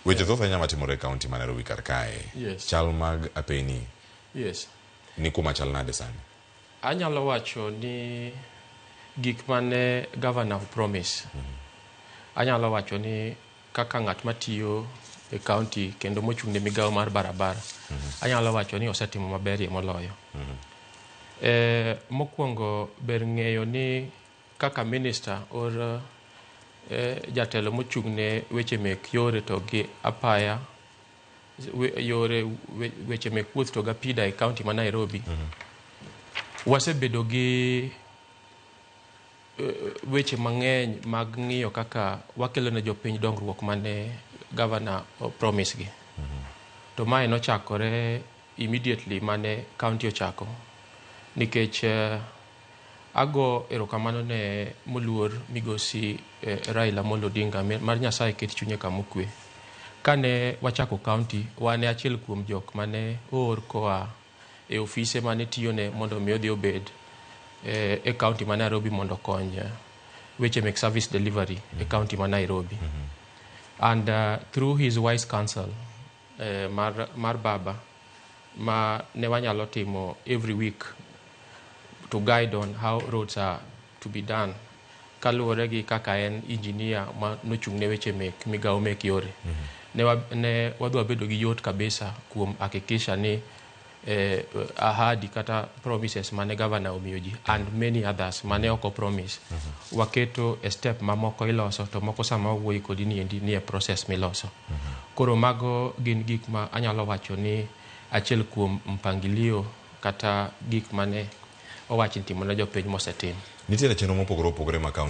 Weche thoth anyama timore kaunti ma Nairobi kar kae. Yes. Chal mag apeni. Yes. Ni kuma chal nade sani? Anyalo wacho ni gik mane governor promise. Anyalo wacho ni kaka ng'at matiyo e county kendo mochung'ne migawo mar barabara. Anyalo wacho ni osetimo maberie moloyo. Mokwongo ber ng'eyo ni kaka minister or jatelo mochung'ne weche mek yore to gi apaya yore weche mek wuoth to gapida e county ma Nairobi. Wasebedo gi weche mang'eny mag ng'iyo kaka wakelo ne jopiny dongruok mane governor promise gi. To mae nochakore immediately mane county ochako. Nikech ago erokamano ne moluor migosi Raila Amolo Odinga mar Nyasaye ket chunye kamokwe. Kane wachako county, wane achiel kuom jok mane oor koa e ofise mane tiyone mondo mi odhi obed e county ma Nairobi mondo kony weche mek service delivery e county ma Nairobi. And through his wise counsel mar baba ma ne wanyalo timo every week to guide on how roads are to be done kaluwore gi kaka en engineer ma nochung'ne weche mek migawo mek yore. Ne wadwa bedo gi yot kabisa kuom hakikisha ni ahadi kata promises mane governor omiyo ji and many others mane oko promise waketo a step mamoko iloso to moko sama wuoyi kodi ni e process miloso. Koro mago gin gik ma anyalo wacho ni achiel kuom mpangilio kata gik mane owach ni timo ne jopiny mosetim. Nitiere chenro mopogore opogore ma kaunti